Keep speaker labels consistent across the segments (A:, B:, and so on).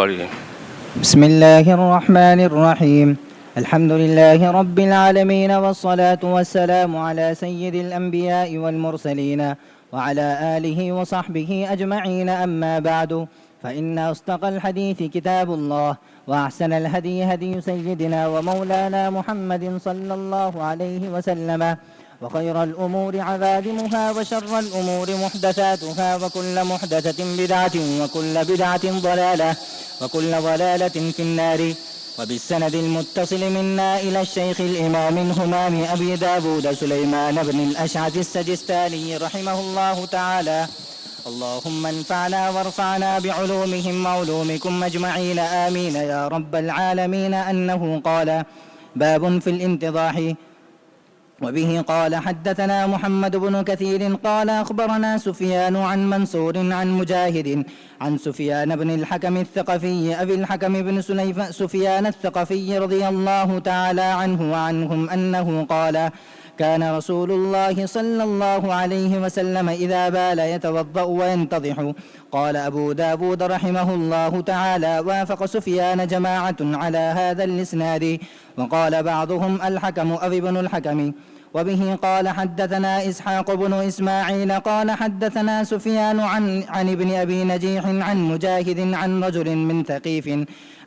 A: پڑھیے.
B: بسم الله الرحمن الرحيم. الحمد لله رب العالمين والصلاة والسلام على سيد الأنبياء والمرسلين وعلى آله وصحبه أجمعين. أما بعد، فإن أصدق الحديث كتاب الله، وأحسن الهدي هدي سيدنا ومولانا محمد صلى الله عليه وسلم، وخير الأمور عوادمها، وشر الأمور محدثاتها، وكل محدثة بدعة، وكل بدعة ضلالة، وكل ضلالة في النار. وبالسند المتصل منا إلى الشيخ الإمام الهمام أبي داود سليمان بن الأشعث السجستاني رحمه الله تعالى: اللهم انفعنا وارفعنا بعلومهم وعلومكم أجمعين، آمين يا رب العالمين. أنه قال: باب في الانتضاح. وبه قال: حدثنا محمد بن كثير قال: أخبرنا سفيان عن منصور عن مجاهد عن سفيان بن الحكم الثقفي أبي الحكم بن سفيان الثقفي رضي الله تعالى عنه وعنهم أنه قال: كان رسول الله صلى الله عليه وسلم إذا بال يتوضأ وينتضح. قال أبو داود رحمه الله تعالى: وافق سفيان جماعة على هذا الإسناد. وقال بعضهم: الحكم أو ابن الحكم. وبه قال: حدثنا إسحاق بن إسماعيل قال: حدثنا سفيان عن ابن أبي نجيح عن مجاهد عن رجل من ثقيف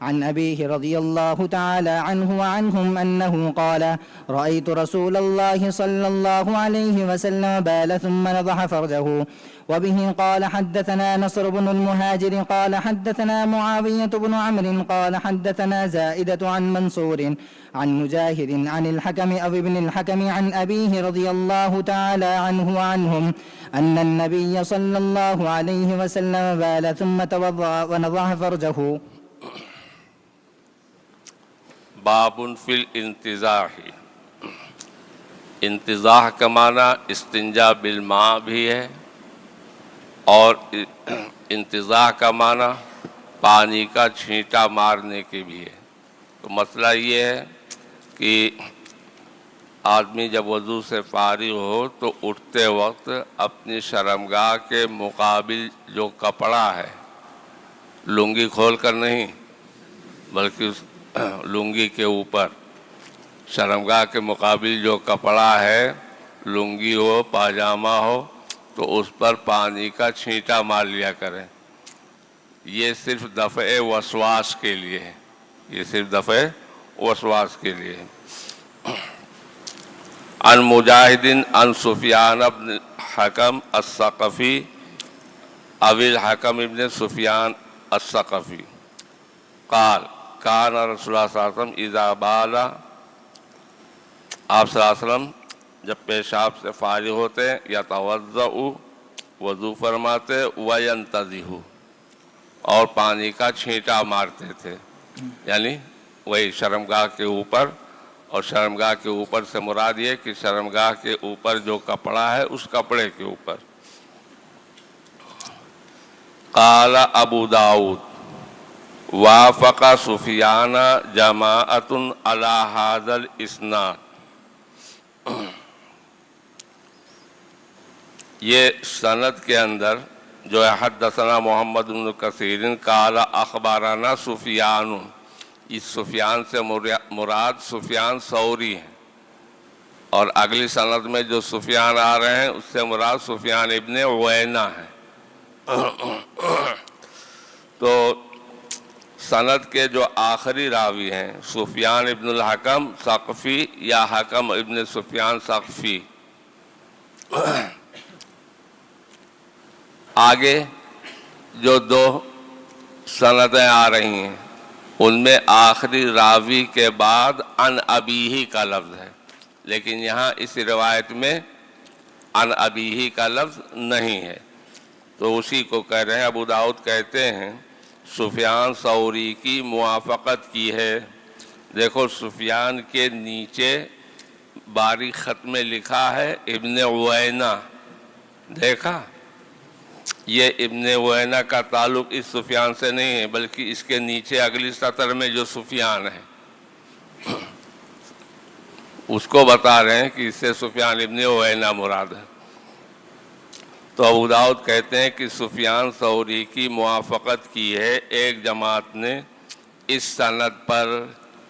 B: عن أبيه رضي الله تعالى عنه وعنهم أنه قال: رأيت رسول الله صلى الله عليه وسلم بال ثم نضح فرجه. وبه قال: حدثنا نصر بن المهاجر قال: حدثنا معاوية بن عمرو قال: حدثنا زائدة عن منصور عن مجاهد عن الحكم أو ابن الحكم عن أبيه رضي الله تعالى عنه وعنهم أن النبي صلى الله عليه وسلم بال ثم توضأ ونضح فرجه.
A: باب فی الانتضاح. انتضاح کا معنی استنجا بالماء بھی ہے، اور انتضاح کا معنی پانی کا چھینٹا مارنے کے بھی ہے. تو مسئلہ یہ ہے کہ آدمی جب وضو سے فارغ ہو تو اٹھتے وقت اپنی شرمگاہ کے مقابل جو کپڑا ہے، لنگی کھول کر نہیں بلکہ اس لنگی کے اوپر شرمگاہ کے مقابل جو کپڑا ہے، لنگی ہو پاجامہ ہو، تو اس پر پانی کا چھینٹا مار لیا کریں. یہ صرف دفع وسواس کے لیے ہے، یہ صرف دفع وسواس کے لیے ہے. عن مجاہد عن سفیان بن الحکم الثقفی ابی الحکم ابن سفیان الثقفی قال: کان رسول اللہ صلی اللہ علیہ وسلم اذا بال، آپ صلی اللہ علیہ وسلم جب پیشاب سے فارغ ہوتے یتوضأ، وضو فرماتے، وینتضح، اور پانی کا چھینٹا مارتے تھے، یعنی وہی شرمگاہ کے اوپر. اور شرمگاہ کے اوپر سے مراد یہ کہ شرمگاہ کے اوپر جو کپڑا ہے اس کپڑے کے اوپر. قال ابو داود: وافق سفیان جماعت علی ھذا الاسناد. یہ سند کے اندر جو ہے حدثنا محمد بن کثیر قال اخبارنا سفیان، اس سفیان سے مراد سفیان ثوری ہے، اور اگلی سند میں جو سفیان آ رہے ہیں اس سے مراد سفیان ابن عوینہ ہے. تو سند کے جو آخری راوی ہیں سفیان ابن الحکم ثقفی یا حکم ابن سفیان ثقفی، آگے جو دو سندیں آ رہی ہیں ان میں آخری راوی کے بعد عن ابیہ کا لفظ ہے، لیکن یہاں اس روایت میں عن ابیہ کا لفظ نہیں ہے. تو اسی کو کہہ رہے ہیں، ابو داؤد کہتے ہیں سفیان ثوری کی موافقت کی ہے. دیکھو سفیان کے نیچے باریک خط میں لکھا ہے ابن عوینہ، دیکھا؟ یہ ابن عوینہ کا تعلق اس سفیان سے نہیں ہے، بلکہ اس کے نیچے اگلی سطر میں جو سفیان ہے اس کو بتا رہے ہیں کہ اس سے سفیان ابن عوینہ مراد ہے. تو ابو داؤد کہتے ہیں کہ سفیان ثوری کی موافقت کی ہے ایک جماعت نے اس سند پر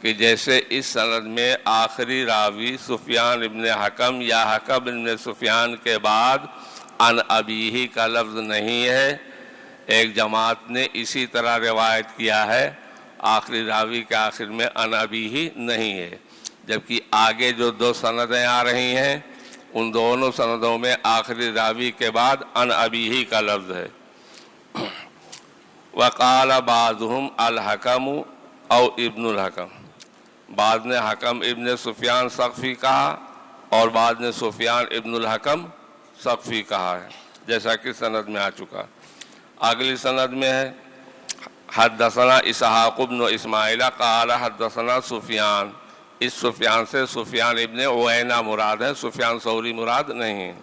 A: کہ جیسے اس سند میں آخری راوی سفیان ابن حکم یا حکم ابن سفیان کے بعد عن ابیہ کا لفظ نہیں ہے، ایک جماعت نے اسی طرح روایت کیا ہے آخری راوی کے آخر میں عن ابیہ نہیں ہے، جبکہ آگے جو دو سندیں آ رہی ہیں ان دونوں سندوں میں آخری راوی کے بعد عن ابیہ کا لفظ ہے۔ وقال بعضهم الحکم او ابن الحکم، بعض نے حکم ابن سفیان ثقفی کہا اور بعض نے سفیان ابن الحکم ثقفی کہا ہے، جیسا کہ سند میں آ چکا۔ اگلی سند میں ہے حدثنا اسحاق بن اسماعیل قال حدثنا سفیان، اس سفیان سے سفیان ابن عیینہ مراد ہے، سفیان ثوری مراد نہیں ہے۔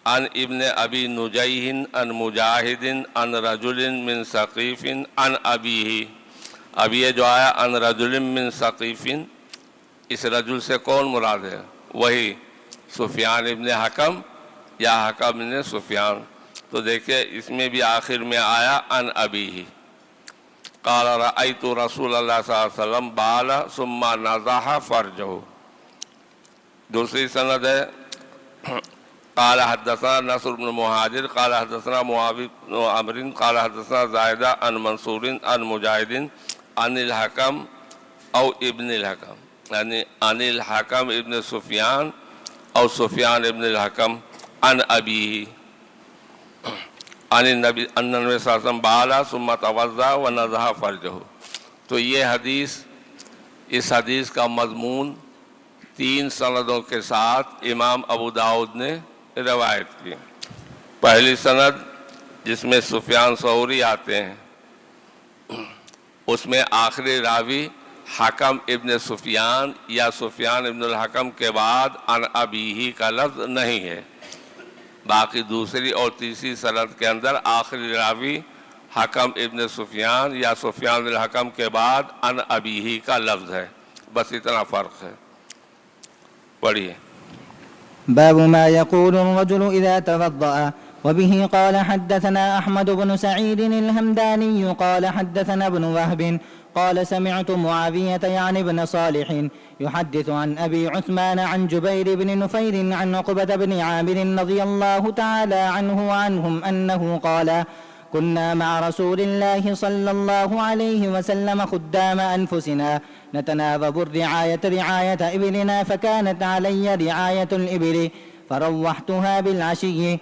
A: عن ابن ابی نجیح عن مجاہد عن رجل من ثقیف عن ابیہ، اب یہ جو آیا عن رجل من ثقیف، اس رجل سے کون مراد ہے؟ وہی سفیان ابن حکم یا حکم ابن سفیان۔ تو دیکھیں اس میں بھی آخر میں آیا عن ابیہ، قال رأیت رسول اللہ صلی اللہ علیہ وسلم بال ثم نضح فرجہ۔ دوسری سند ہے قال حدثنا نصر بن مہاجر قال حدثنا معاویہ بن عمرو قال حدثنا زائدہ عن منصور عن مجاہد عن الحکم او ابن الحکم، یعنی عن الحکم ابن سفیان او سفیان ابن الحکم عن ابیہ عن النبی صلی اللہ علیہ وسلم بالا ثم توضأ ونضح فرجہ۔ تو یہ حدیث، اس حدیث کا مضمون تین سندوں کے ساتھ امام ابو داؤد نے روایت کی۔ پہلی سند جس میں سفیان ثوری آتے ہیں، اس میں آخری راوی حکم ابن سفیان یا سفیان ابن الحکم کے بعد عن ابیہ کا لفظ نہیں ہے، باقی دوسری اور تیسری سند کے اندر آخری راوی حکم ابن سفیان یا سفیان الحکم کے بعد عن ابیہ کا لفظ ہے، بس اتنا فرق ہے۔ پڑھیے۔
B: باب ما يقول الرجل إذا توضأ. وبه قال حدثنا أحمد بن سعيد الهمداني قال حدثنا ابن وهب قال سمعت معاوية يعني بن صالح يحدث عن أبي عثمان عن جبير بن نفير عن عقبة بن عامر رضي الله تعالى عنه وعنهم أنه قال كنا مع رسول الله صلى الله عليه وسلم خدام أنفسنا نتناوب الرعاية رعاية إبلنا فكانت علي رعاية الإبل فروحتها بالعشي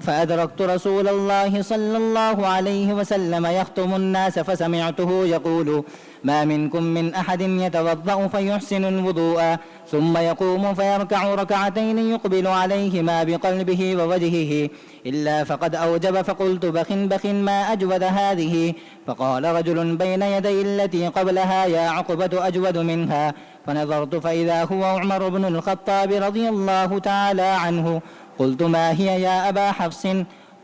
B: فأدركت رسول الله صلى الله عليه وسلم يخطب الناس فسمعته يقول ما منكم من أحد يتوضأ فيحسن الوضوء ثم يقوم فيركع ركعتين يقبل عليهما بقلبه ووجهه إلا فقد أوجب فقلت بخ بخ ما أجود هذه فقال رجل بين يدي التي قبلها يا عقبة أجود منها فنظرت فإذا هو عمر بن الخطاب رضي الله تعالى عنه قلت ما هي يا أبا حفص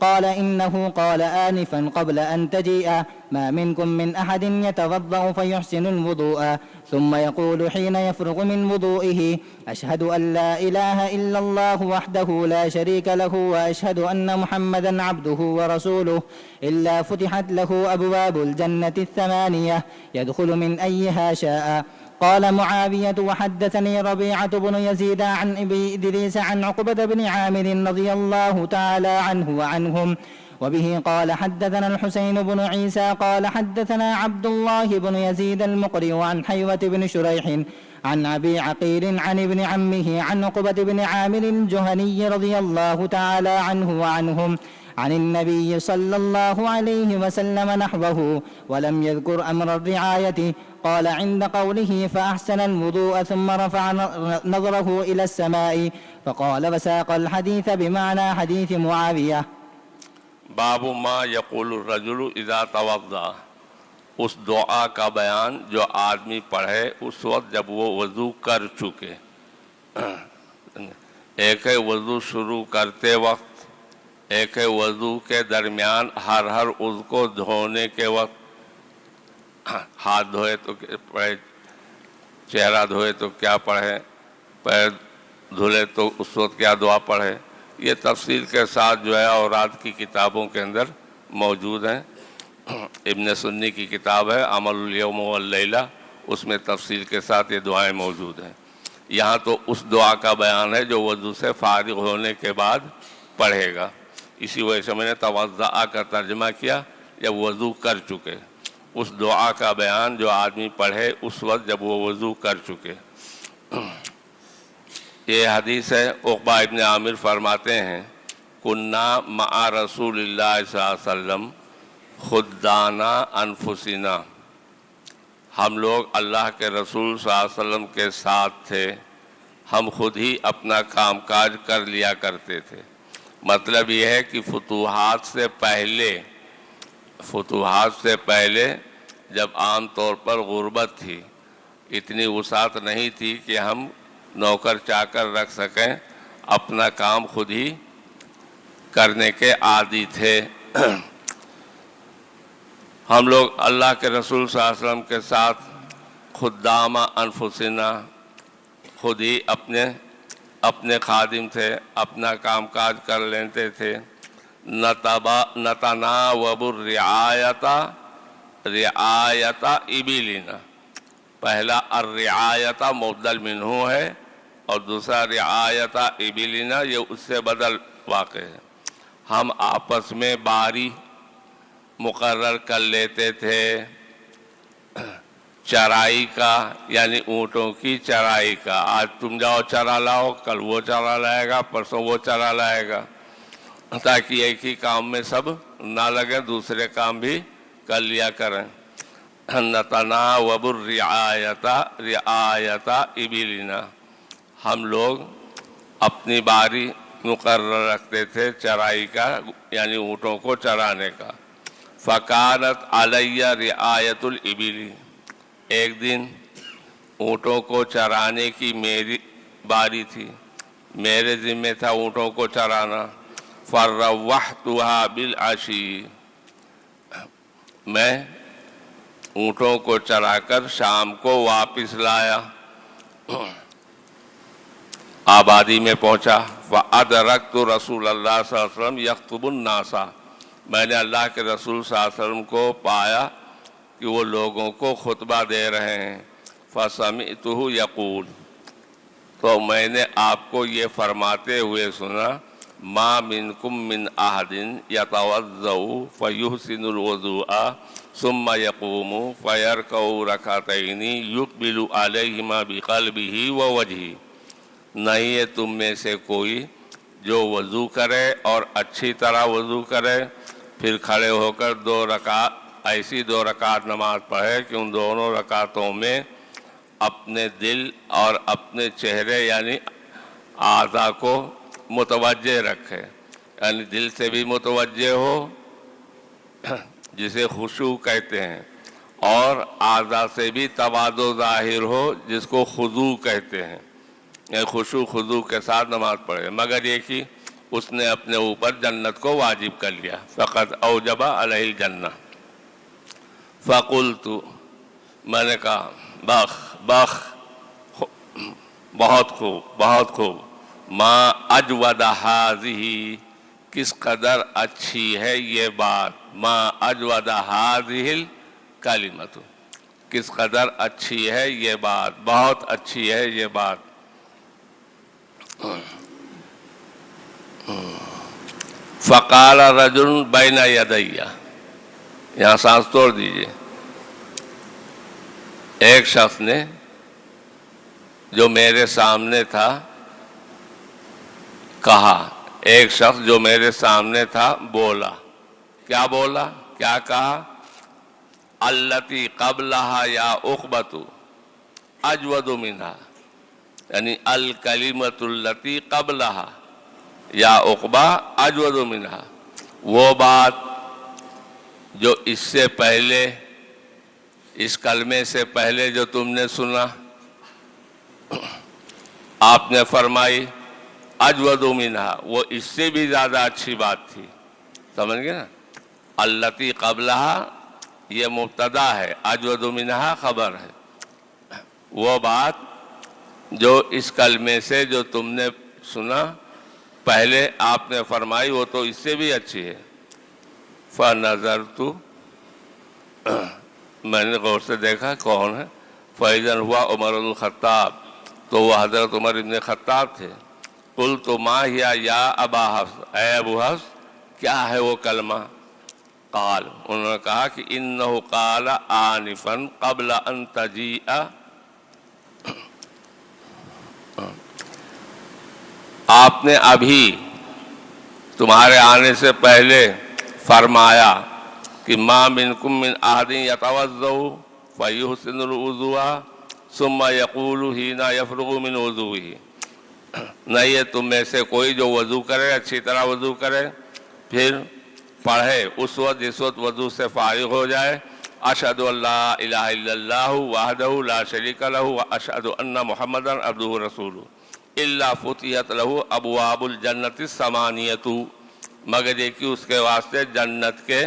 B: قال إنه قال آنفا قبل أن تجيء ما منكم من أحد يتوضأ فيحسن الوضوء ثم يقول حين يفرغ من وضوئه أشهد أن لا إله إلا الله وحده لا شريك له وأشهد أن محمدا عبده ورسوله إلا فتحت له أبواب الجنة الثمانية يدخل من أيها شاء. قال معاوية وحدثني ربيعة بن يزيد عن أبي إدريس عن عقبة بن عامر رضي الله تعالى عنه وعنهم وبه قال حدثنا الحسين بن عيسى قال حدثنا عبد الله بن يزيد المقري عن حيوة بن شريح عن أبي عقيل عن ابن عمه عن عقبة بن عامر الجهني رضي الله تعالى عنه وعنهم عن النبي صلى الله عليه وسلم نحوه ولم يذكر أمر الرعاية. قال عند قوله فأحسن الوضوء ثم رفع نظره إلى السماء فقال وساق الحديث بمعنى حديث معاوية.
A: باب ما يقول الرجل اذا توضأ، اس دعا کا بیان جو آدمی پڑھے اس وقت جب وہ وضو کر چکے۔ ایک ہے وضو شروع کرتے وقت، ایک ہے وضو کے درمیان ہر عضو کو دھونے کے وقت، ہاتھ دھوئے تو پڑھے، چہرہ دھوئے تو کیا پڑھے، پیر دھلے تو اس وقت کیا دعا پڑھے، یہ تفصیل کے ساتھ جو ہے اوراد کی کتابوں کے اندر موجود ہیں. ابن سنی کی کتاب ہے عمل الیوم واللیلہ، اس میں تفصیل کے ساتھ یہ دعائیں موجود ہیں. یہاں تو اس دعا کا بیان ہے جو وضو سے فارغ ہونے کے بعد پڑھے گا. اسی وجہ سے میں نے توضع کا ترجمہ کیا، جب وضو کر چکے. اس دعا کا بیان جو آدمی پڑھے اس وقت جب وہ وضو کر چکے. یہ حدیث ہے. عقبہ ابن عامر فرماتے ہیں کنا مع رسول اللہ صلی اللہ علیہ وسلم خدانا انفسنا، ہم لوگ اللہ کے رسول صلی اللہ علیہ وسلم کے ساتھ تھے، ہم خود ہی اپنا کام کاج کر لیا کرتے تھے. مطلب یہ ہے کہ فتوحات سے پہلے جب عام طور پر غربت تھی، اتنی وسعت نہیں تھی کہ ہم نوکر چاکر رکھ سکیں، اپنا کام خود ہی کرنے کے عادی تھے. ہم لوگ اللہ کے رسول صلی اللہ علیہ وسلم کے ساتھ خدام انفسنا، خود ہی اپنے خادم تھے، اپنا کام کاج کر لیتے تھے. نتناوب الرعایت ابلنا، پہلا الرعایت مبدل منہ ہے اور دوسرا رعایت ابلنا، یہ اس سے بدل واقع ہے. ہم آپس میں باری مقرر کر لیتے تھے چرائی کا، یعنی اونٹوں کی چرائی کا. آج تم جاؤ چرا لاؤ، کل وہ چرا لائے گا، پرسوں وہ چرا لائے گا، تاکہ ایک ہی کام میں سب نہ لگیں، دوسرے کام بھی کر لیا کریں. نتناوب الرعایت ابلنا، ہم لوگ اپنی باری مقرر رکھتے تھے چرائی کا، یعنی اونٹوں کو چرانے کا. فکانت علی رعایت الابل، ایک دن اونٹوں کو چرانے کی میری باری تھی، میرے ذمہ تھا اونٹوں کو چرانا. فروحتها بالعشی، میں اونٹوں کو چرا کر شام کو واپس لایا، آبادی میں پہنچا. فأدرکت رسول اللہ صلی اللہ علیہ وسلم یخطب الناس، میں نے اللہ کے رسول صلی اللہ علیہ وسلم کو پایا کہ وہ لوگوں کو خطبہ دے رہے ہیں. فسمعتہ یقول، تو میں نے آپ کو یہ فرماتے ہوئے سنا، ما منکم من احد یتوضأ فیحسن الوضوء ثم یقوم فیرکع رکعتین یقبل علیہما بقلبہ ووجہہ، نہیں ہے تم میں سے کوئی جو وضو کرے اور اچھی طرح وضو کرے، پھر کھڑے ہو کر ایسی دو رکعت نماز پڑھے کہ ان دونوں رکعتوں میں اپنے دل اور اپنے چہرے یعنی اعضاء کو متوجہ رکھے، یعنی دل سے بھی متوجہ ہو جسے خشوع کہتے ہیں، اور اعضاء سے بھی تواضع ظاہر ہو جس کو خضوع کہتے ہیں، یعنی خضوع کے ساتھ نماز پڑھے. مگر یہ کہ اس نے اپنے اوپر جنت کو واجب کر لیا. فقد اوجب علیہ الجنہ. فقلت، میں نے کہا بخ بہت خوب. ما اجود ہذہ، کس قدر اچھی ہے یہ بات. ما اجود ہذہ الکلمۃ، کس قدر اچھی ہے یہ بات، بہت اچھی ہے یہ بات. فقال رجل بین یدی، یہاں سانس توڑ دیجئے. ایک شخص نے جو میرے سامنے تھا کہا، ایک شخص جو میرے سامنے تھا بولا. کیا بولا، کیا کہا؟ التی قبلہا یا عقبۃ اجود منہا، یعنی الکلمۃ التی قبلہا یا عقبہ اجود منہا، وہ بات جو اس سے پہلے، اس کلمے سے پہلے جو تم نے سنا، آپ نے فرمائی اجود منہا، وہ اس سے بھی زیادہ اچھی بات تھی. سمجھ گئے نا؟ التی قبلہا یہ مبتدا ہے، اجود منہا خبر ہے. وہ بات جو اس کلمے سے جو تم نے سنا پہلے آپ نے فرمائی وہ تو اس سے بھی اچھی ہے. فنظرت، میں نے غور سے دیکھا کون ہے. فإذا ہوا عمر الخطاب، تو وہ حضرت عمر ابن خطاب تھے. قلت ما ہی یا ابا حفص، اے ابو حفص کیا ہے وہ کلمہ؟ قال، انہوں نے کہا کہ انہ قال آنفا قبل ان تجیء، آپ نے ابھی تمہارے آنے سے پہلے فرمایا کہ ما منکم من احد یتوضأ فیحسن الوضوء ثم یقول حین یفرغ من وضوئه، نہیں ہے تم میں سے کوئی جو وضو کرے، اچھی طرح وضو کرے، پھر پڑھے اس وقت جس وقت وضو سے فارغ ہو جائے، اشہد ان لا الہ الا اللہ وحدہ لا شریک لہ واشہد ان محمدا عبدہ ورسولہ، الا فتحت لہ ابواب الجنت الثمانیۃ، مگر یہ کہ اس کے واسطے جنت کے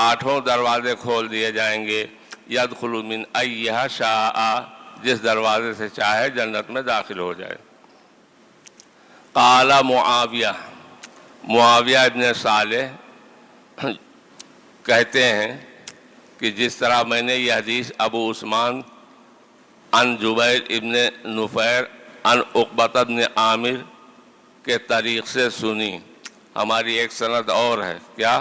A: 8 دروازے کھول دیے جائیں گے. یدخل من ایہا شاء، جس دروازے سے چاہے جنت میں داخل ہو جائے. قال معاویہ، معاویہ ابن صالح کہتے ہیں کہ جس طرح میں نے یہ حدیث ابو عثمان عن جبیر ابن نفیر عن عقبۃ بن عامر کے طریق سے سنی، ہماری ایک سند اور ہے کیا؟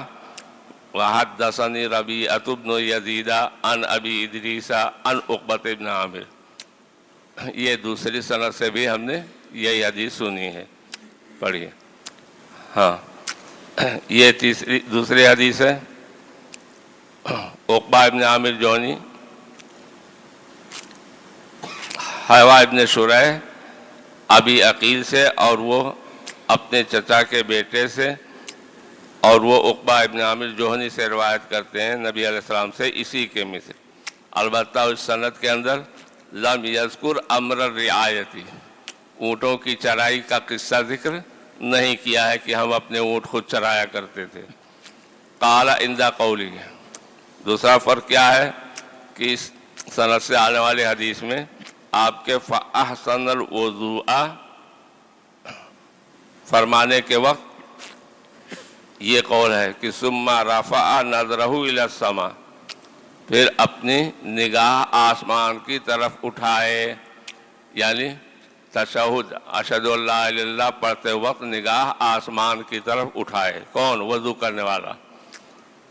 A: وحدثنی ربیعۃ بن یزید عن ابی ادریس عن عقبۃ بن عامر، یہ دوسری سند سے بھی ہم نے یہی حدیث سنی ہے. پڑھیے. ہاں یہ دوسری حدیث ہے. عقبہ ابن عامر جونی، حیوہ ابن شریح ابی عقیل سے، اور وہ اپنے چچا کے بیٹے سے، اور وہ عقبہ ابن عامر جوہنی سے روایت کرتے ہیں نبی علیہ السلام سے اسی کے مثل. البتہ اس سند کے اندر لم یذکر امر الرعایتی، اونٹوں کی چرائی کا قصہ ذکر نہیں کیا ہے کہ ہم اپنے اونٹ خود چرایا کرتے تھے. قال عند قولی، دوسرا فرق کیا ہے کہ اس سند سے آنے والی حدیث میں آپ کے فاحسن الوضوء فرمانے کے وقت یہ قول ہے کہ ثم رفع نظرہ الی السماء، پھر اپنی نگاہ آسمان کی طرف اٹھائے، یعنی تشہد اشہد ان لا الہ الا اللہ پڑھتے وقت نگاہ آسمان کی طرف اٹھائے. کون؟ وضو کرنے والا.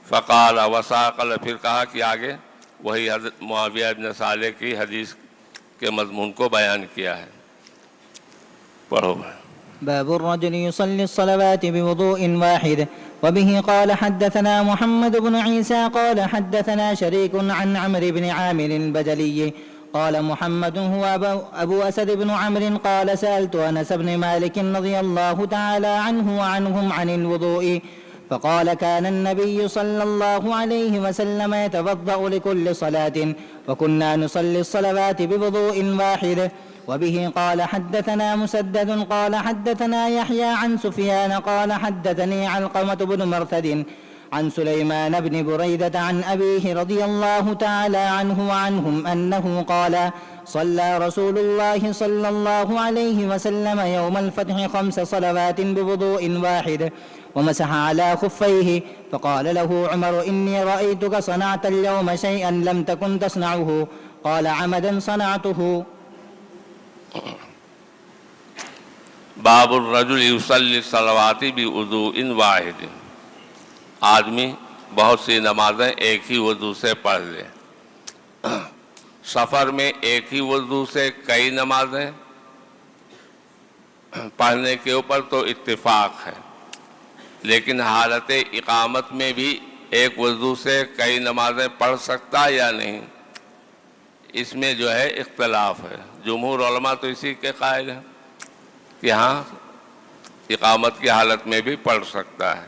A: فقال وساقل، پھر کہا کہ آگے وہی حضرت معاویہ ابن صالح کی حدیث کے مضمون کو بیان کیا ہے. پڑھو.
B: باب الرجل يصلي الصلوات بوضوء واحد. وبه قال حدثنا محمد بن عيسى قال حدثنا شريك عن عمرو بن عامر البجلي قال محمد هو أبو أسد بن عمرو قال سألت أنس بن مالك رضي الله تعالى عنه وعنهم عن الوضوء فقال كان النبي صلى الله عليه وسلم يتوضأ لكل صلاة وكنا نصلي الصلوات بوضوء واحد. وبه قال حدثنا مسدد قال حدثنا يحيى عن سفيان قال حدثني علقمة بن مرثد عن سليمان بن بريدة عن أبيه رضي الله تعالى عنه وعنهم أنه قال صلى رسول الله صلى الله عليه وسلم يوم الفتح 5 صلوات بوضوء واحد ومسح على خفيه فقال له عمر إني رأيتك صنعت اليوم شيئا لم تكن تصنعه قال عمدا صنعته.
A: باب الرجل یصلی الصلوات بوضوء واحد، آدمی بہت سی نمازیں ایک ہی وضو سے پڑھ لے. سفر میں ایک ہی وضو سے کئی نمازیں پڑھنے کے اوپر تو اتفاق ہے، لیکن حالت اقامت میں بھی ایک وضو سے کئی نمازیں پڑھ سکتا یا نہیں، اس میں جو ہے اختلاف ہے. جمہور علماء تو اسی کے قائل ہیں کہ ہاں اقامت کی حالت میں بھی پڑھ سکتا ہے.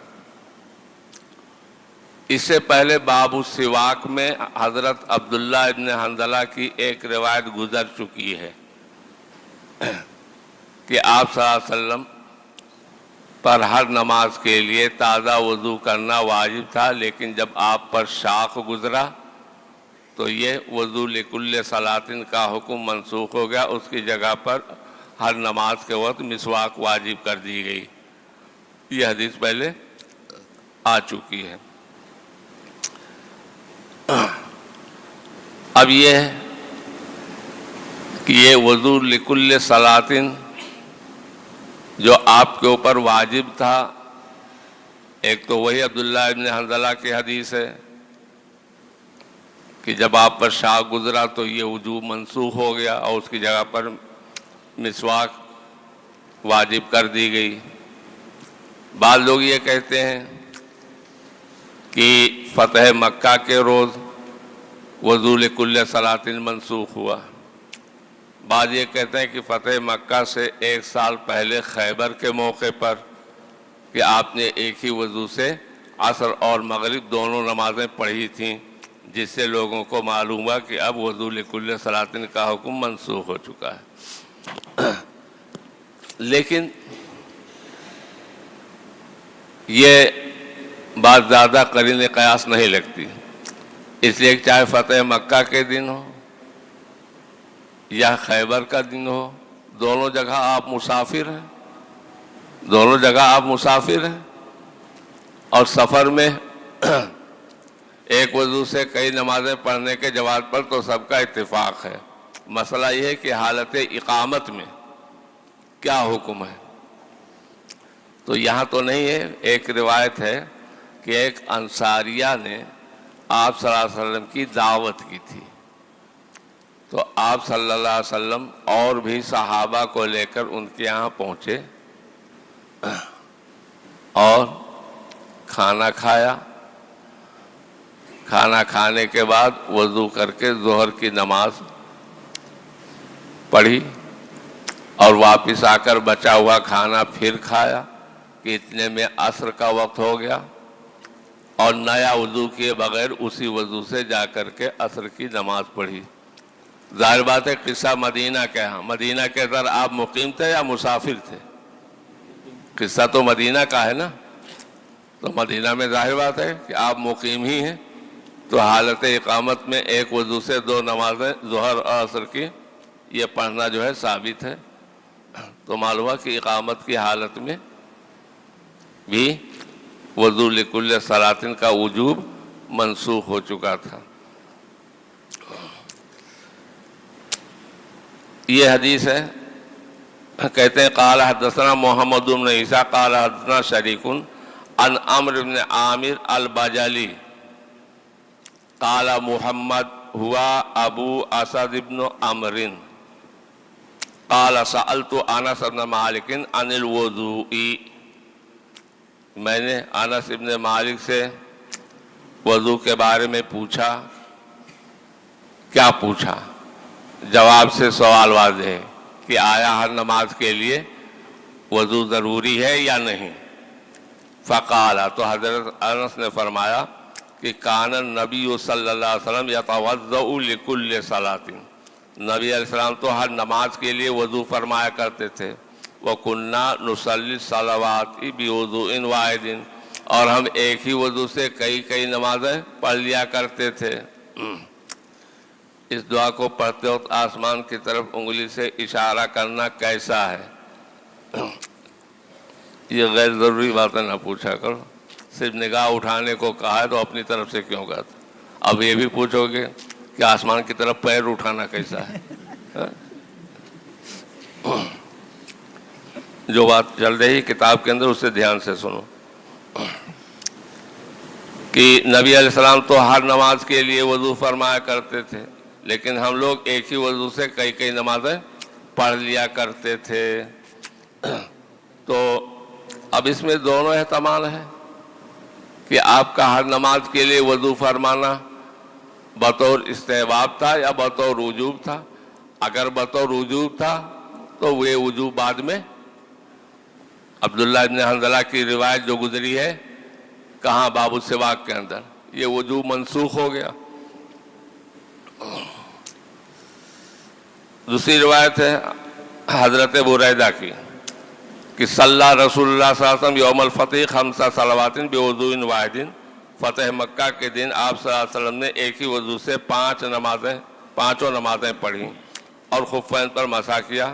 A: اس سے پہلے باب السواک میں حضرت عبداللہ ابن حنظلہ کی ایک روایت گزر چکی ہے کہ آپ صلی اللہ علیہ وسلم پر ہر نماز کے لیے تازہ وضو کرنا واجب تھا، لیکن جب آپ پر شاخ گزرا تو یہ وضو لکل صلاتن کا حکم منسوخ ہو گیا، اس کی جگہ پر ہر نماز کے وقت مسواک واجب کر دی گئی. یہ حدیث پہلے آ چکی ہے۔ اب یہ ہے کہ یہ وضو لکل صلاتن جو آپ کے اوپر واجب تھا، ایک تو وہی عبداللہ ابن حنظلہ کی حدیث ہے کہ جب آپ پر شاہ گزرا تو یہ وجوب منسوخ ہو گیا اور اس کی جگہ پر مسواک واجب کر دی گئی۔ بعض لوگ یہ کہتے ہیں کہ فتح مکہ کے روز وضو لکل صلاتن منسوخ ہوا، بعض یہ کہتے ہیں کہ فتح مکہ سے 1 سال پہلے خیبر کے موقع پر کہ آپ نے ایک ہی وضو سے عصر اور مغرب دونوں نمازیں پڑھی تھیں، جس سے لوگوں کو معلوم ہوا کہ اب وضو لکل صلاتن کا حکم منسوخ ہو چکا ہے۔ لیکن یہ بات زیادہ قرین قیاس نہیں لگتی، اس لیے چاہے فتح مکہ کے دن ہو یا خیبر کا دن ہو، دونوں جگہ آپ مسافر ہیں، دونوں جگہ آپ مسافر ہیں، اور سفر میں ایک وضو سے کئی نمازیں پڑھنے کے جواز پر تو سب کا اتفاق ہے۔ مسئلہ یہ ہے کہ حالت اقامت میں کیا حکم ہے، تو یہاں تو نہیں ہے۔ ایک روایت ہے کہ ایک انصاریہ نے آپ صلی اللہ علیہ وسلم کی دعوت کی تھی، تو آپ صلی اللہ علیہ وسلم اور بھی صحابہ کو لے کر ان کے یہاں پہنچے اور کھانا کھایا۔ کھانا کھانے کے بعد وضو کر کے ظہر کی نماز پڑھی اور واپس آ کر بچا ہوا کھانا پھر کھایا کہ اتنے میں عصر کا وقت ہو گیا، اور نیا وضو کیے بغیر اسی وضو سے جا کر کے عصر کی نماز پڑھی۔ ظاہر بات ہے قصہ مدینہ کا ہے، مدینہ کے اندر آپ مقیم تھے یا مسافر تھے؟ قصہ تو مدینہ کا ہے نا، تو مدینہ میں ظاہر بات ہے کہ آپ مقیم ہی ہیں، تو حالت اقامت میں ایک وضو سے 2 نمازیں ظہر اور عصر کی یہ پڑھنا جو ہے ثابت ہے۔ تو معلوم ہوا کہ اقامت کی حالت میں بھی وضو لکل صلاتن کا وجوب منسوخ ہو چکا تھا۔ یہ حدیث ہے، کہتے ہیں قال حدثنا محمد بن عیسیٰ قال حدثنا شریک عن عمرو بن عامر البجلی قال محمد ہوا ابو اسد بن عمرو قال سألت انس بن مالک عن الوضوء، میں نے انس بن مالک سے وضو کے بارے میں پوچھا۔ کیا پوچھا؟ جواب سے سوال واضح ہے کہ آیا ہر نماز کے لیے وضو ضروری ہے یا نہیں؟ فقال، تو حضرت انس نے فرمایا کہ کان النبی صلی اللہ علیہ وسلم یتوضأ لکل صلاۃ، نبی علیہ السلام تو ہر نماز کے لیے وضو فرمایا کرتے تھے۔ وَكُنَّا نُصَلِّي الصَّلَوَاتِ بِوُضُوءٍ وَاحِدٍ، اور ہم ایک ہی وضو سے کئی نمازیں پڑھ لیا کرتے تھے۔ اس دعا کو پڑھتے وقت آسمان کی طرف انگلی سے اشارہ کرنا کیسا ہے؟ یہ غیر ضروری باتیں نہ پوچھا کرو، صرف نگاہ اٹھانے کو کہا ہے تو اپنی طرف سے کیوں کہتے؟ اب یہ بھی پوچھو گے کہ آسمان کی طرف پیر اٹھانا کیسا ہے؟ جو بات چل رہی کتاب کے اندر اسے دھیان سے سنو کہ نبی علیہ السلام تو ہر نماز کے لیے وضو فرمایا کرتے تھے، لیکن ہم لوگ ایک ہی وضو سے کئی نمازیں پڑھ لیا کرتے تھے۔ تو اب اس میں دونوں احتمال ہے کہ آپ کا ہر نماز کے لیے وضو فرمانا بطور استحباب تھا یا بطور وجوب تھا۔ اگر بطور وجوب تھا تو وہ وجوب بعد میں عبداللہ ابن حنظلہ کی روایت جو گزری ہے کہاں باب السواک کے اندر، یہ وجوب منسوخ ہو گیا۔ دوسری روایت ہے حضرت بریدہ کی کہ صلی رسول اللہ صلی اللہ علیہ وسلم یوم الفتح 5 صلوات بوضوء واحد، فتح مکہ کے دن آپ صلی اللہ علیہ وسلم نے ایک ہی وضو سے 5 نمازیں پڑھیں اور خفین پر مسح کیا۔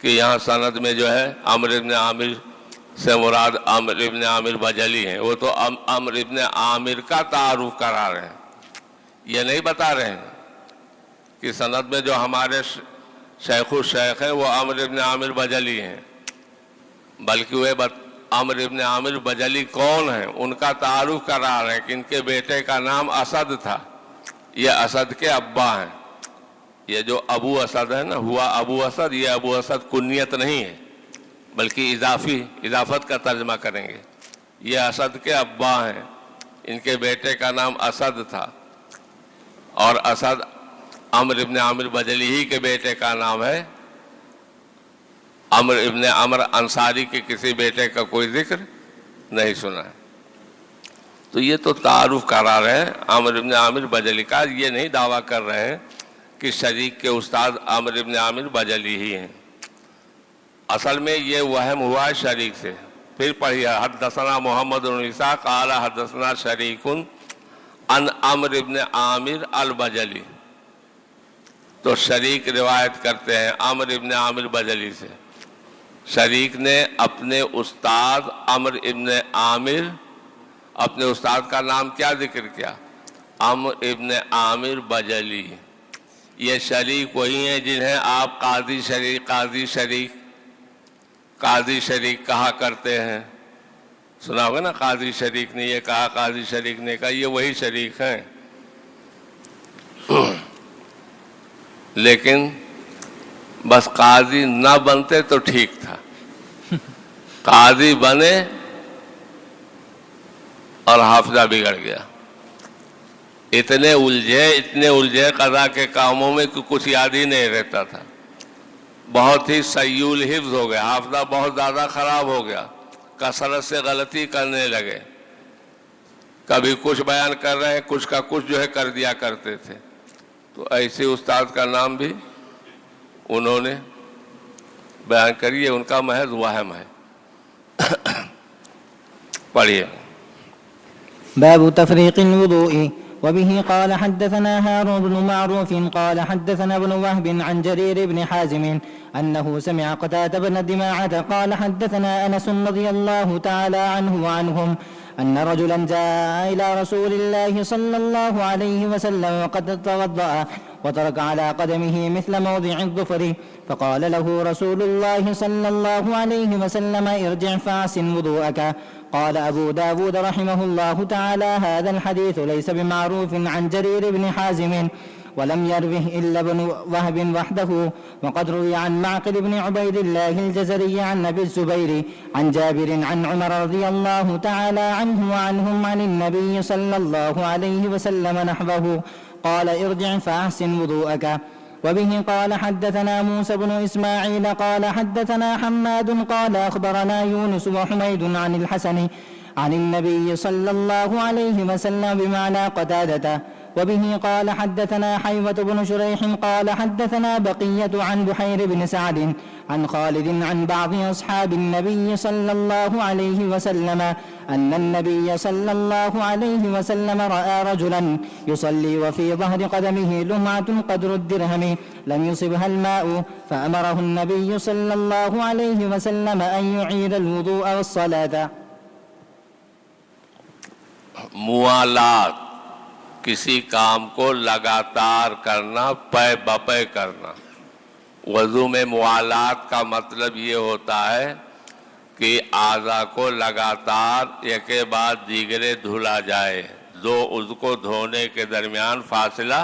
A: کہ یہاں سند میں جو ہے عمرو بن عامر سے مراد عمرو بن عامر بجلی ہیں، وہ تو عمرو بن عامر کا تعارف کرا رہے ہیں، یہ نہیں بتا رہے ہیں کہ سند میں جو ہمارے شیخ الشیخ ہیں وہ عمرو بن عامر بجلی ہیں، بلکہ وہ عمرو بن عامر بجلی کون ہیں ان کا تعارف کرا رہے ہیں کہ ان کے بیٹے کا نام اسد تھا، یہ اسد کے ابا ہیں، یہ جو ابو اسد ہے نا ہوا ابو اسد، یہ ابو اسد کنیت نہیں ہے بلکہ اضافت کا ترجمہ کریں گے، یہ اسد کے ابا ہیں، ان کے بیٹے کا نام اسد تھا، اور اسد عمرو ابن عامر بجلی ہی کے بیٹے کا نام ہے، عمرو ابن عمر انصاری کے کسی بیٹے کا کوئی ذکر نہیں سنا ہے۔ تو یہ تو تعارف کرا رہے ہیں عمرو ابن عامر بجلی کا، یہ نہیں دعویٰ کر رہے ہیں کہ شریک کے استاد عمرو ابن عامر بجلی ہی ہیں، اصل میں یہ وہم ہوا ہے شریک سے۔ پھر پڑھیے حدثنا محمد بن عیسیٰ قال حدثنا شریک عن عمرو ابن عامر البجلی، تو شریک روایت کرتے ہیں عمرو ابن عامر بجلی سے، شریک نے اپنے استاد عمرو ابن عامر، اپنے استاد کا نام کیا ذکر کیا؟ عمرو ابن عامر بجلی۔ یہ شریک وہی ہیں جنہیں آپ قاضی شریک کہا کرتے ہیں، سنا ہوگا نا، قاضی شریک نے یہ کہا، قاضی شریک نے کہا، یہ وہی شریک ہیں، لیکن بس قاضی نہ بنتے تو ٹھیک تھا، قاضی بنے اور حافظہ بگڑ گیا، اتنے الجھے قضا کے کاموں میں کہ کچھ یاد ہی نہیں رہتا تھا، بہت ہی سیول حفظ ہو گیا، حافظہ بہت زیادہ خراب ہو گیا، کثرت سے غلطی کرنے لگے، کبھی کچھ بیان کر رہے ہیں، کچھ کا کچھ جو ہے کر دیا کرتے تھے، تو ایسے استاد کا نام بھی انہوں نے بیان کریے، ان کا محض وہم ہے۔ پڑھیے۔
B: باب تفريق الوضوء. وبه قال حدثنا هارون بن معروف قال حدثنا ابن وهب عن جرير بن حازم أنه سمع قتادة بن دماعة قال حدثنا أنس رضي الله تعالى عنه وعنهم أن رجلا جاء إلى رسول الله صلى الله عليه وسلم وقد توضأ وترك على قدمه مثل موضع الظفر، فقال له رسول الله صلى الله عليه وسلم ارجع فأحسن وضوءك. قال أبو داود رحمه الله تعالى هذا الحديث ليس بمعروف عن جرير بن حازم ولم يروه إلا ابن وهب وحده، وقد روي عن معقل بن عبيد الله الجزري عن أبي الزبير عن جابر عن عمر رضي الله تعالى عنه وعنهم عن النبي صلى الله عليه وسلم نحوه قال ارجع فأحسن وضوءك. وبه قال حدثنا موسى بن إسماعيل قال حدثنا حماد قال أخبرنا يونس وحميد عن الحسن عن النبي صلى الله عليه وسلم بمعنى قتادة. وبه قال حدثنا حيوة بن شريح قال حدثنا بقية عن بحير بن سعد عن خالد عن بعض أصحاب النبي صلى الله عليه وسلم أن النبي صلى الله عليه وسلم رأى رجلا يصلي وفي ظهر قدمه لمعة قدر الدرهم لم يصبها الماء، فأمره النبي صلى الله عليه وسلم أن يعيد الوضوء والصلاة.
A: موالات، کسی کام کو لگاتار کرنا، پے بپے کرنا۔ وضو میں موالات کا مطلب یہ ہوتا ہے کہ اعضاء کو لگاتار ایک کے بعد دیگرے دھلا جائے، دو عضو کو دھونے کے درمیان فاصلہ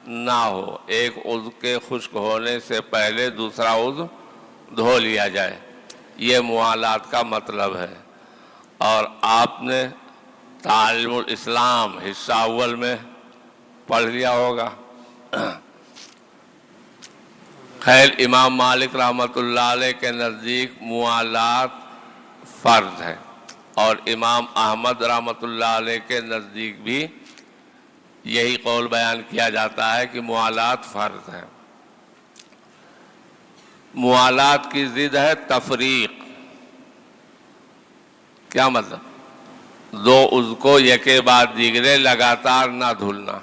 A: نہ ہو، ایک عضو کے خشک ہونے سے پہلے دوسرا عضو دھو لیا جائے، یہ موالات کا مطلب ہے۔ اور آپ نے تعلیم الاسلام حصہ اول میں پڑھ لیا ہوگا۔ خیر، امام مالک رحمۃ اللہ علیہ کے نزدیک موالات فرض ہے، اور امام احمد رحمۃ اللہ علیہ کے نزدیک بھی یہی قول بیان کیا جاتا ہے کہ موالات فرض ہے۔ موالات کی ضد ہے تفریق۔ کیا مطلب؟ دو عضو کو یکے بعد دیگرے لگاتار نہ دھلنا،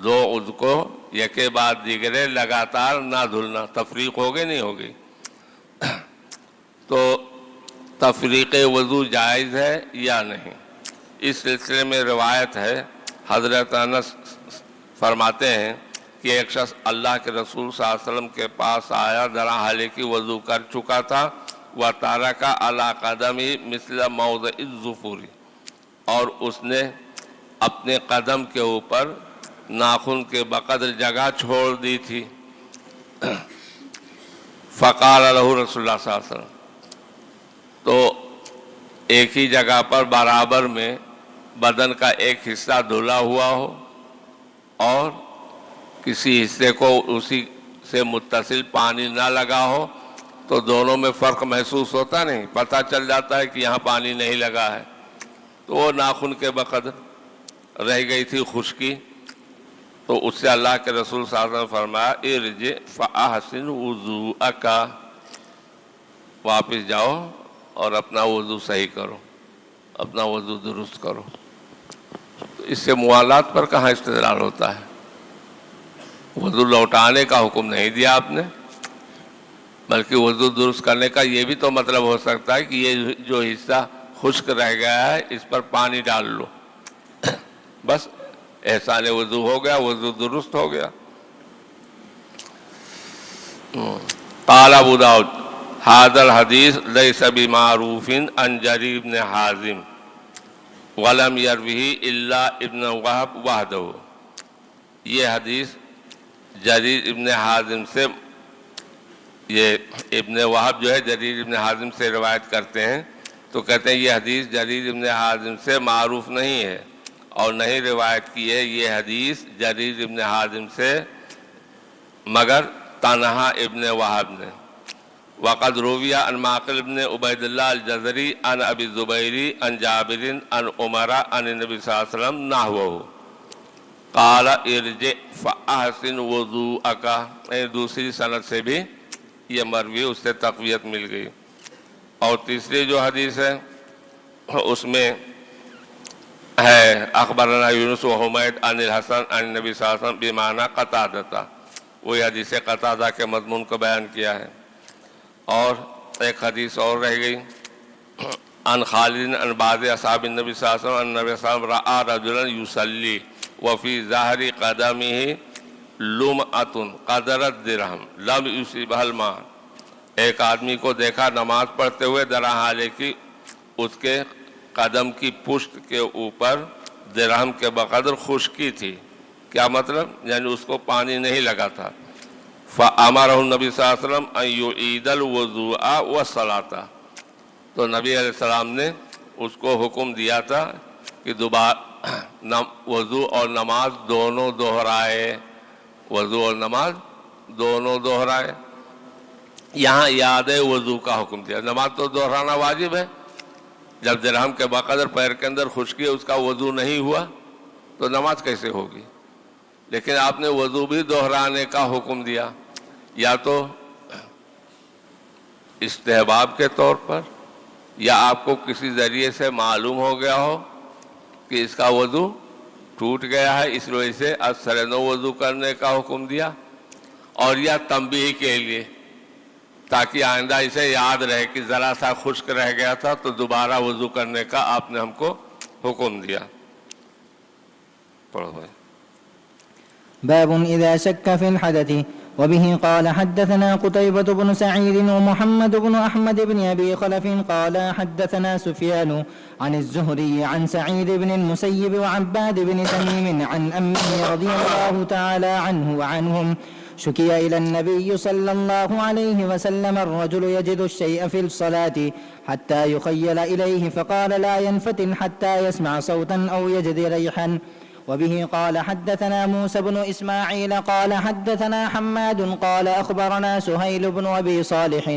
A: دو عضو کو یکے بعد دیگرے لگاتار نہ دھلنا. تفریق ہوگی نہیں ہوگی؟ تو تفریق وضو جائز ہے یا نہیں؟ اس سلسلے میں روایت ہے، حضرت انس فرماتے ہیں کہ ایک شخص اللہ کے رسول صلی اللہ علیہ وسلم کے پاس آیا، درا حالے کی وضو کر چکا تھا، وَتَرَكَ عَلَىٰ قَدَمِهِ مِثْلَ مَوْضِعِ الظُّفُورِ، اور اس نے اپنے قدم کے اوپر ناخن کے بقدر جگہ چھوڑ دی تھی. فَقَالَ لَهُ رسول اللہ صلی اللہ علیہ وسلم، تو ایک ہی جگہ پر برابر میں بدن کا ایک حصہ دھلا ہوا ہو اور کسی حصے کو اسی سے متصل پانی نہ لگا ہو تو دونوں میں فرق محسوس ہوتا نہیں، پتہ چل جاتا ہے کہ یہاں پانی نہیں لگا ہے. تو وہ ناخن کے بقدر رہ گئی تھی خشکی، تو اس سے اللہ کے رسول صلی اللہ علیہ وسلم فرمایا ارجع فاحسن وضوءک، واپس جاؤ اور اپنا وضو صحیح کرو، اپنا وضو درست کرو. تو اس سے موالات پر کہاں استدلال ہوتا ہے؟ وضو لوٹانے کا حکم نہیں دیا آپ نے، بلکہ وضو درست کرنے کا یہ بھی تو مطلب ہو سکتا ہے کہ یہ جو حصہ خشک رہ گیا ہے اس پر پانی ڈال لو، بس احسان وضو ہو گیا، وضو درست ہو گیا. قال ابو داؤد هذا الحديث ليس بمعروف عن جرير بن حازم ولم يروه الا ابن وهب وحده. یہ حدیث جریر ابن حازم سے، یہ ابن وہب جو ہے جریر ابن حازم سے روایت کرتے ہیں، تو کہتے ہیں یہ حدیث جریر ابن حازم سے معروف نہیں ہے اور نہیں روایت کی ہے یہ حدیث جریر ابن حازم سے مگر تنہا ابن وہب نے. وقد روی عن معقل ابن عبید اللہ الجزری عن ابی الزبیری عن جابر عن عمر عن النبی صلی اللہ علیہ وسلم نحوہ قال ارجع فاحسن وضوءک. دوسری سند سے بھی یہ مروی اس سے تقویت مل گئی. اور تیسری جو حدیث ہے اس میں ہے اخبرنا یونس و حمید عن الحسن عن النبی صلی اللہ علیہ وسلم بمعنی قتادہ، وہی حدیث قتادہ کے مضمون کو بیان کیا ہے. اور ایک حدیث اور رہ گئی عن خالد عن بعض اصحاب النبی صلی اللہ علیہ وسلم ان النبی صلی اللہ علیہ وسلم رأى رجلا يصلي وفي ظهر قدمه لمعة قدر الدرهم لم يصبها الماء. ایک آدمی کو دیکھا نماز پڑھتے ہوئے درا حالے کی اس کے قدم کی پشت کے اوپر درہم کے بقدر خشکی تھی. کیا مطلب؟ یعنی اس کو پانی نہیں لگا تھا. فَأَمَرَهُ النبی صلی اللہ علیہ وسلم أَن يُعِيدَ الْوُضُوءَ وَالصَّلَاةَ، تو نبی علیہ السلام نے اس کو حکم دیا تھا کہ دوبارہ وضو اور نماز دونوں دہرائے، وضو اور نماز دونوں دہرائے. یہاں یاد وضو کا حکم دیا. نماز تو دہرانا واجب ہے، جب درہم کے بقدر پیر کے اندر خشکی اس کا وضو نہیں ہوا تو نماز کیسے ہوگی؟ لیکن آپ نے وضو بھی دہرانے کا حکم دیا، یا تو استحباب کے طور پر یا آپ کو کسی ذریعے سے معلوم ہو گیا ہو کہ اس کا وضو ٹوٹ گیا ہے، اس وجہ سے از سر نو وضو کرنے کا حکم دیا، اور یا تنبیہ کے لیے تاکہ آئندہ اسے یاد رہے کہ ذرا سا خشک رہ گیا تھا تو دوبارہ وضو کرنے کا آپ نے ہم کو حکم دیا. پڑھو بھائی.
B: باب إذا شك في الحدث. وبه قال حدثنا قتيبة بن سعيد ومحمد بن أحمد بن أبي خلف قال حدثنا سفيان عن الزهري عن سعيد بن المسيب وعباد بن تميم عن أمه رضي الله تعالى عنه وعنهم شكي إلى النبي صلى الله عليه وسلم الرجل يجد الشيء في الصلاة حتى يخيل إليه فقال لا ينفتن حتى يسمع صوتا أو يجد ريحا. وبه قال حدثنا موسى بن إسماعيل قال حدثنا حماد قال أخبرنا سهيل بن أبي صالح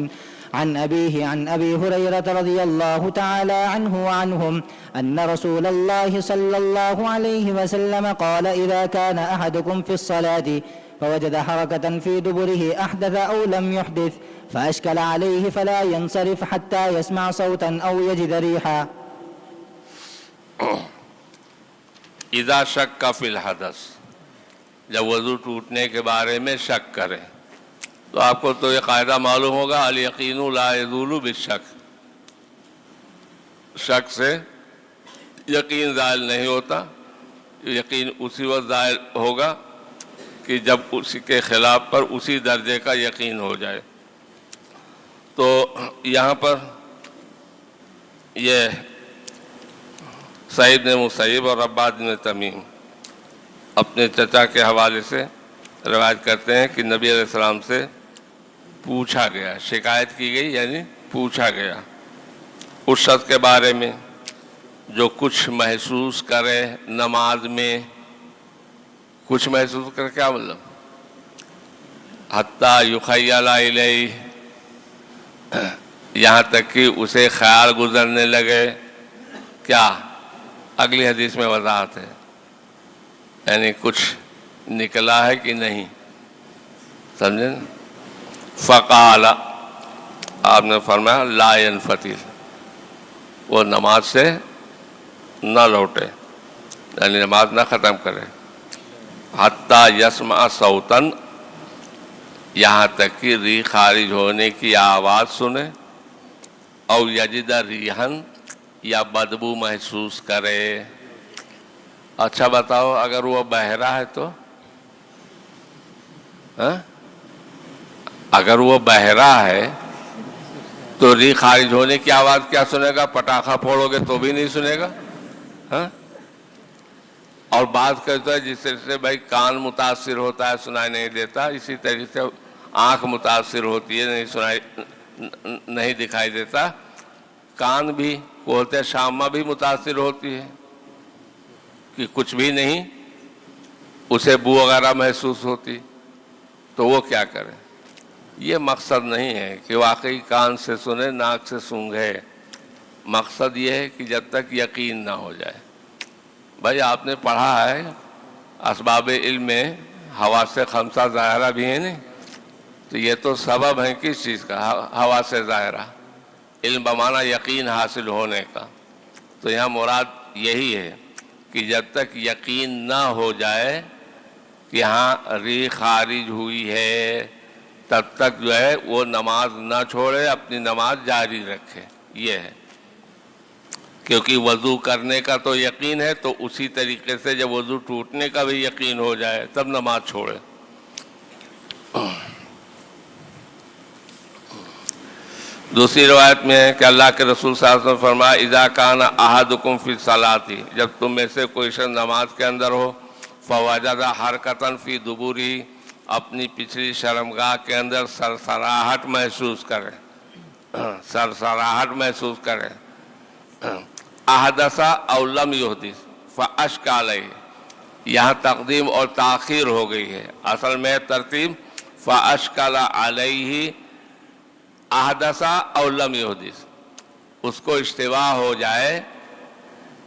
B: عن أبيه عن أبي هريرة رضي الله تعالى عنه وعنهم أن رسول الله صلى الله عليه وسلم قال إذا كان أحدكم في الصلاة فوجد حركة في دبره أحدث أو لم يحدث فأشكل عليه فلا ينصرف حتى يسمع صوتا أو يجد ريحا.
A: اذا شک فی الحدث، جب وضو ٹوٹنے کے بارے میں شک کرے. تو آپ کو تو یہ قاعدہ معلوم ہوگا، الیقین لا یزول بالشک، شک سے یقین زائل نہیں ہوتا. یقین اسی وقت زائل ہوگا کہ جب اسی کے خلاف پر اسی درجے کا یقین ہو جائے. تو یہاں پر یہ سعید بن مسیب اور عباد بن تمیم اپنے چچا کے حوالے سے روایت کرتے ہیں کہ نبی علیہ السلام سے پوچھا گیا، شکایت کی گئی یعنی پوچھا گیا اس شخص کے بارے میں جو کچھ محسوس کرے نماز میں. کچھ محسوس کرے کیا مطلب؟ حتیٰ یخیل الیہ، یہاں تک کہ اسے خیال گزرنے لگے. کیا؟ اگلی حدیث میں وضاحت ہے، یعنی کچھ نکلا ہے کہ نہیں، سمجھے نا. فقال، آپ نے فرمایا لا ينفتل، وہ نماز سے نہ لوٹے، یعنی نماز نہ ختم کرے. حتیٰ یسمع صوتا، یہاں تک کہ ریح خارج ہونے کی آواز سنے. او یجد ریحن، یا بدبو محسوس کرے. اچھا بتاؤ، اگر وہ بہرا ہے تو اگر وہ بہرا ہے تو ریح خارج ہونے کی آواز کیا سنے گا؟ پٹاخہ پھوڑو گے تو بھی نہیں سنے گا. اور بات کرتا ہے جس طرح سے بھائی کان متاثر ہوتا ہے سنائی نہیں دیتا، اسی طریقے سے آنکھ متاثر ہوتی ہے نہیں دکھائی دیتا. کان بھی بولتے شامہ بھی متاثر ہوتی ہے کہ کچھ بھی نہیں، اسے بو وغیرہ محسوس ہوتی. تو وہ کیا کرے؟ یہ مقصد نہیں ہے کہ واقعی کان سے سنے ناک سے سونگھے. مقصد یہ ہے کہ جب تک یقین نہ ہو جائے. بھائی آپ نے پڑھا ہے اسباب علم میں حواس خمسہ ظاہرہ بھی ہیں نہیں، تو یہ تو سبب ہے کس چیز کا؟ حواس ظاہرہ، علم بمعنی یقین حاصل ہونے کا. تو یہاں مراد یہی ہے کہ جب تک یقین نہ ہو جائے کہ ہاں ریح خارج ہوئی ہے، تب تک جو ہے وہ نماز نہ چھوڑے، اپنی نماز جاری رکھے. یہ ہے کیونکہ وضو کرنے کا تو یقین ہے، تو اسی طریقے سے جب وضو ٹوٹنے کا بھی یقین ہو جائے تب نماز چھوڑے. دوسری روایت میں ہے کہ اللہ کے رسول صلی اللہ علیہ وسلم فرمایا اذا کان احدکم فی الصلاۃ، جب تم میں سے کوئی شخص نماز کے اندر ہو، فوجد حرکتا فی دبوری، اپنی پچھلی شرمگاہ کے اندر سرسراہٹ محسوس کرے، سرسراہٹ محسوس کرے. احدث او لم یحدث فاشک علیہ، یہاں تقدیم اور تاخیر ہو گئی ہے، اصل میں ترتیب فاشکل علیہ احدث او لم یحدث، اس کو اشتباہ ہو جائے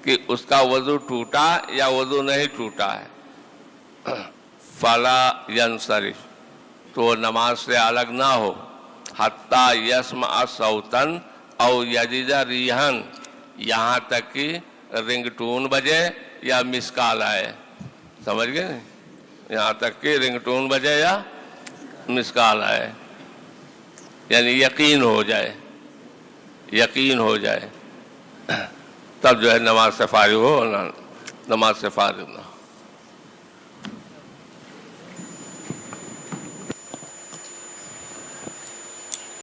A: کہ اس کا وضو ٹوٹا یا وضو نہیں ٹوٹا ہے، فلا ینصرف، تو وہ نماز سے الگ نہ ہو، حتی یسمع صوتا او یجد ریحن، یہاں تک کہ رنگ ٹون بجے یا مس کال آئے. سمجھ گئے نہیں؟ یہاں تک کہ رنگ ٹون بجے یا مس کال آئے، یعنی یقین ہو جائے، یقین ہو جائے تب جو ہے نماز سے فارغ ہو، نماز سے فارغ نہ ہو.